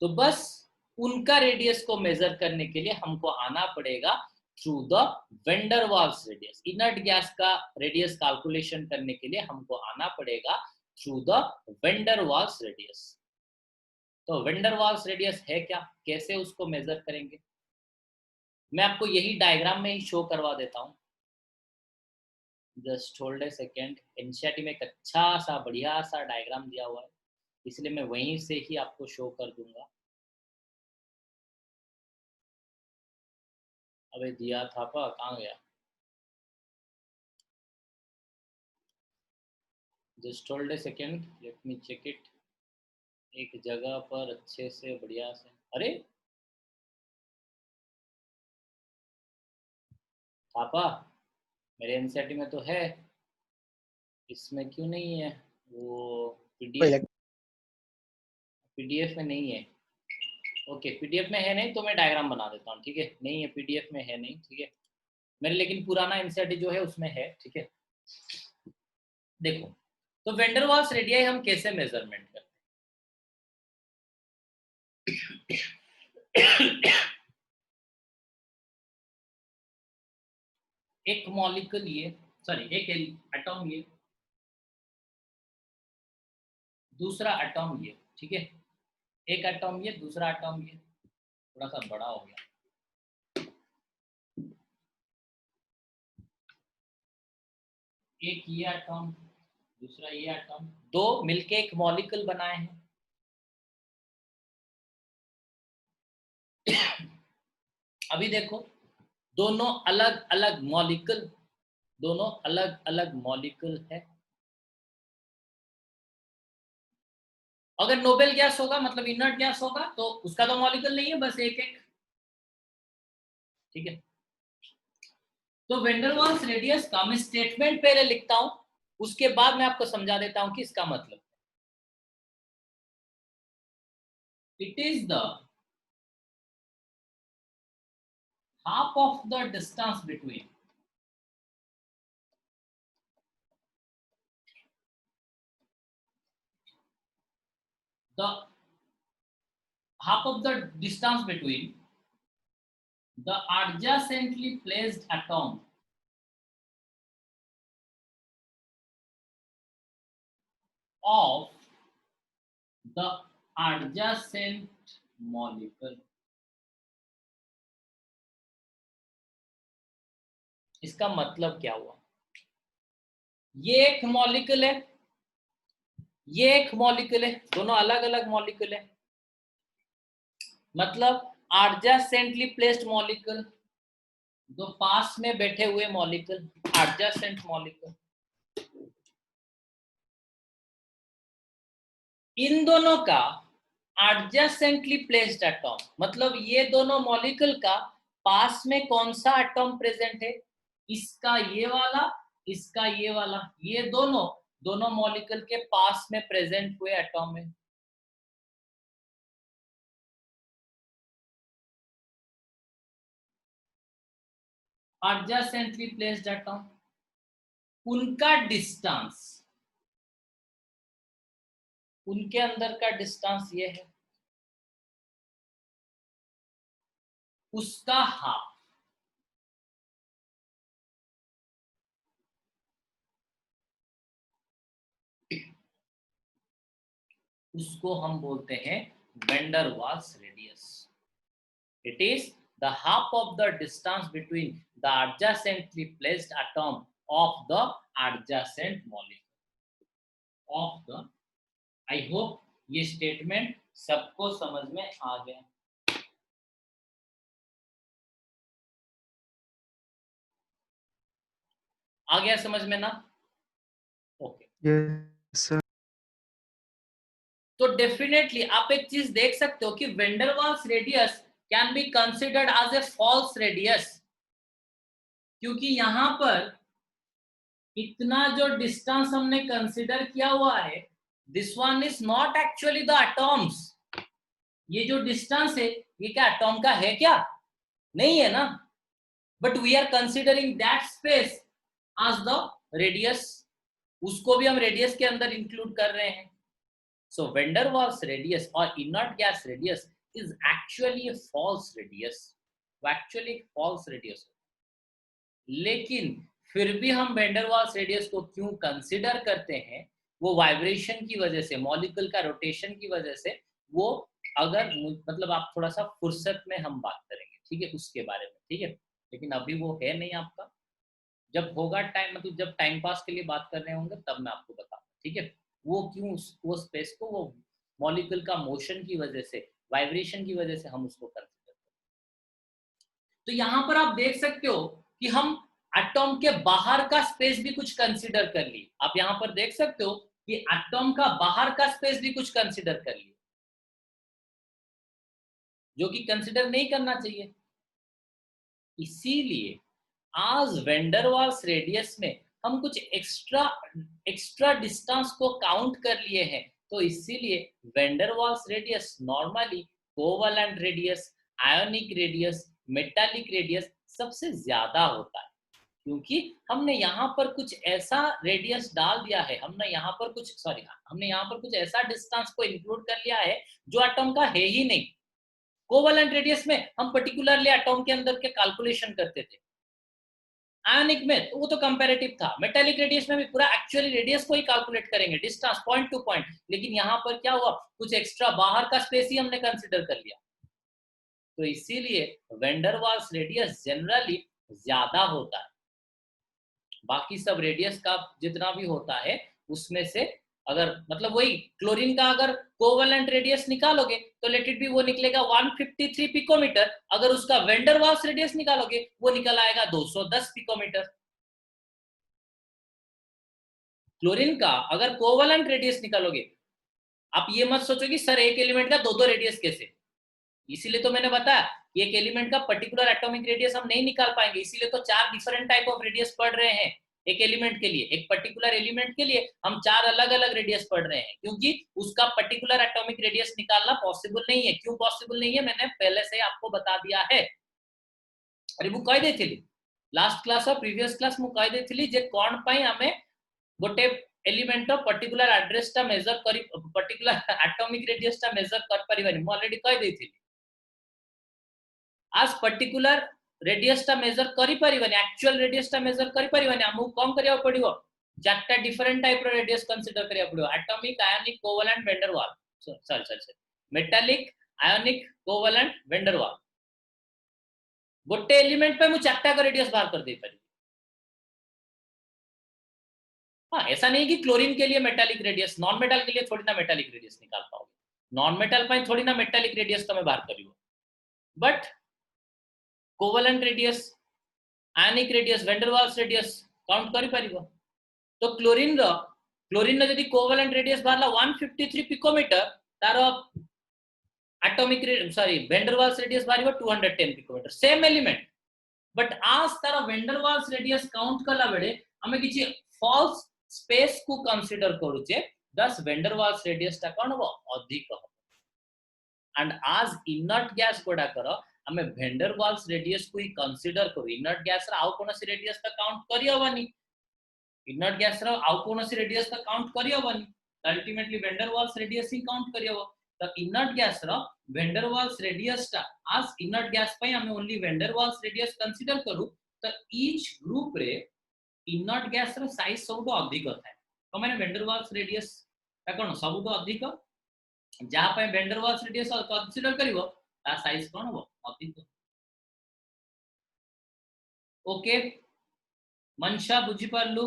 तो बस उनका रेडियस को मेजर करने के लिए हमको आना पड़ेगा through the van der Waals radius. Inert gas का रेडियस कैलकुलेशन करने के लिए हमको आना पड़ेगा through the van der Waals radius. तो वेंडर वाल्स रेडियस है क्या, कैसे उसको मेजर करेंगे, मैं आपको यही डायग्राम में ही शो करवा देता हूँ। Just hold a second. NCERT में एक अच्छा सा बढ़िया सा डायग्राम दिया हुआ है, इसलिए मैं वहीं से ही आपको शो कर दूंगा। अबे दिया था पर कहाँ गया? Just hold a second, let me check it. एक जगह पर अच्छे से बढ़िया से, अरे थापा मेरे एनसीईआरटी में तो है, इसमें क्यों नहीं है? वो पीडीएफ में नहीं है। ओके पीडीएफ में है नहीं तो मैं डायग्राम बना देता हूँ, ठीक है? नहीं है पीडीएफ में है नहीं, ठीक है मेरे, लेकिन पुराना एनसीईआरटी जो है उसमें है, ठीक है। देखो तो वेंडर वाल्स रेडियस हम कैसे मेजरमेंट करते हैं? एक मॉलिक्यूल ये, सॉरी एक एटॉम ये, दूसरा एटॉम ये, ठीक है? एक एटॉम ये, दूसरा एटॉम ये, थोड़ा सा बड़ा हो गया। एक ये एटॉम, दूसरा ये एटॉम, दो मिलके एक मॉलिक्यूल बनाए हैं। अभी देखो दोनों अलग अलग मॉलिक्यूल, दोनों अलग अलग मॉलिक्यूल है। अगर नोबेल गैस होगा मतलब इनर्ट गैस होगा तो उसका तो मॉलिक्यूल नहीं है, बस एक एक, ठीक है। तो वेंडर वाल्स रेडियस का मैं स्टेटमेंट पहले लिखता हूं, उसके बाद मैं आपको समझा देता हूं कि इसका मतलब। It is the half of the distance between the half of the distance between the adjacently placed atom of the adjacent molecule। इसका मतलब क्या हुआ? ये एक मॉलिक्यूल है, ये एक मॉलिक्यूल है, दोनों अलग अलग मॉलिक्यूल है, मतलब एडजेसेंटली प्लेस्ड मॉलिक्यूल, दो पास में बैठे हुए मॉलिक्यूल, एडजेसेंट मॉलिक्यूल। इन दोनों का एडजेसेंटली प्लेस्ड एटॉम, मतलब ये दोनों मॉलिक्यूल का पास में कौन सा एटॉम प्रेजेंट है? इसका ये वाला, इसका ये वाला, ये दोनों दोनों मॉलिक्यूल के पास में प्रेजेंट हुए एटॉम है। एडजेसेंटली प्लेस्ड एटॉम, उनका डिस्टेंस, उनके अंदर का डिस्टेंस ये है, उसका हाफ, उसको हम बोलते हैं van der Waals radius. It is the half of the distance between the adjacently placed atom of the adjacent molecule of the। I hope ये स्टेटमेंट सबको समझ में आ गया। आ गया समझ में ना? Okay yes sir. तो डेफिनेटली आप एक चीज देख सकते हो कि van der Waals radius can be considered as a false radius, क्योंकि यहां पर इतना जो डिस्टेंस हमने कंसिडर किया हुआ है, this one is not actually the atoms. ये जो डिस्टेंस है ये क्या एटॉम का है क्या? नहीं है ना, but we are considering that space as the radius, उसको भी हम रेडियस के अंदर इंक्लूड कर रहे हैं। So van der Waals radius or inert gas radius is actually a false radius. वो actually false radius. लेकिन फिर भी हम van der Waals radius को क्यों कंसिडर करते हैं? वो वाइब्रेशन की वजह से, मॉलिक्यूल का रोटेशन की वजह से, वो अगर मतलब आप थोड़ा सा फुर्सत में हम बात करेंगे, ठीक है, उसके बारे में, ठीक है, लेकिन अभी वो है नहीं आपका। जब होगा टाइम, मतलब जब टाइम पास के लिए बात कर रहे होंगे तब मैं आपको बताऊंगा, ठीक है। वो क्यों वो स्पेस को, वो मॉलिक्यूल का मोशन की वजह से, वाइब्रेशन की वजह से हम उसको कंसिडर करते हैं। तो यहाँ पर आप देख सकते हो कि हम एटॉम के बाहर का स्पेस भी कुछ कंसिडर कर ली। आप यहाँ पर देख सकते हो कि एटॉम का बाहर का स्पेस भी कुछ कंसिडर कर लिया, जो कि कंसिडर नहीं करना चाहिए। इसीलिए आज वैन डर वाल्स रेडियस में हम कुछ एक्स्ट्रा डिस्टेंस को काउंट कर लिए हैं। तो इसीलिए van der Waals radius normally covalent radius, ionic radius, metallic radius सबसे ज्यादा होता है, क्योंकि हमने यहाँ पर कुछ ऐसा रेडियस डाल दिया है, हमने यहाँ पर कुछ ऐसा डिस्टेंस को इंक्लूड कर लिया है जो एटॉम का है ही नहीं। कोवलेंट रेडियस में हम पर्टिकुलरली एटॉम के अंदर के कैलकुलेशन करते थे, आयोनिक में तो वो तो कंपैरेटिव था, मेटालिक रेडियस में भी पूरा एक्चुअली रेडियस को ही कैलकुलेट करेंगे, डिस्टेंस पॉइंट टू पॉइंट। लेकिन यहाँ पर क्या हुआ, कुछ एक्स्ट्रा बाहर का स्पेस ही हमने कंसिडर कर लिया। तो इसीलिए van der Waals radius generally ज्यादा होता है। बाकी सब रेडियस का जितना भी होता है उसमें से, अगर मतलब वही क्लोरीन का अगर कोवलेंट रेडियस निकालोगे तो लेट इट बी वो निकलेगा 153 पिकोमीटर। अगर उसका वैन डर वाल्स रेडियस निकालोगे वो निकल आएगा 210 पिकोमीटर। क्लोरीन का अगर कोवलेंट रेडियस निकालोगे, आप ये मत सोचो कि सर एक एलिमेंट का दो रेडियस कैसे, इसीलिए तो मैंने बताया कि एक एलिमेंट का पर्टिकुलर एटॉमिक रेडियस हम नहीं निकाल पाएंगे, इसीलिए तो 4 डिफरेंट टाइप ऑफ रेडियस पढ़ रहे हैं। एक एलिमेंट के लिए, एक पर्टिकुलर एलिमेंट के लिए हम 4 अलग अलग रेडियस पढ़ रहे हैं, क्योंकि उसका पर्टिकुलर एटॉमिक रेडियस निकालना पॉसिबल नहीं है। क्यों पॉसिबल नहीं है, मैंने पहले से आपको बता दिया है। अरे वो कह देथिली लास्ट क्लास और प्रीवियस क्लास मु कह देथिली जे कोन पई हमें गोटे एलिमेंट पर्टिकुलर एड्रेस टा मेजर करी, पर्टिकुलर एटॉमिक रेडियस टा मेजर कर परिबानी, मु ऑलरेडी कह देथिली। आज पर्टिकुलर रेडियस टा मेजर करी परिबानी, एक्चुअल रेडियस टा मेजर करी परिबानी, हमु कम करिया पड़िबो, चारटा डिफरेंट टाइप रो रेडियस कंसीडर करिया पड़िबो, atomic, ionic, covalent, van der Waal, sorry metallic, ionic, covalent, van der Waal. गोटे एलिमेंट पे मु चारटा का रेडियस बाहर कर दे पारी। हाँ, ऐसा नहीं कि क्लोरीन के लिए मेटालिक रेडियस, नॉन मेटल के लिए थोड़ी ना मेटालिक रेडियस निकाल पाओगे, नॉन मेटल पे थोड़ी ना मेटालिक रेडियस तो मैं बाहर करियो, but covalent radius, ionic radius, van der Waals radius count करि परिबो। तो क्लोरीन रो जदी कोवलेंट रेडियस बाहरला 153 पिकोमीटर, तारो atomic sorry van der Waals radius बाहरिबो 210 पिकोमीटर, सेम एलिमेंट, बट आज तारो van der Waals radius count कला बेले हमें किछि फॉल्स स्पेस को कंसीडर करूचे, दस वैन डर वाल्स रेडियस ता कोन हो अधिक हो। एंड आज इनर्ट गैस गोडा करो हमें वैन डर वाल्स रेडियस को ही कंसीडर करू, इनर्ट गैस रा आउ कोनोसी रेडियस ता काउंट करि होबनी, इनर्ट गैस रा आउ कोनोसी रेडियस ता काउंट करि होबनी, ultimately van der Waals radius ही काउंट करि होबो। तो इनर्ट गैस रा वैन डर वाल्स रेडियस ता आज इनर्ट गैस पे हमें only van der Waals radius consider करू, तो ईच ग्रुप रे इनर्ट गैस रा साइज सबटो अधिक थाए। तो माने वैन डर वाल्स रेडियस ता कोन सबटो अधिक, जहाँ पे van der Waals radius consider करिवो ता साइज कोन हो अधिक। ओके मनशा बुझी पारलु।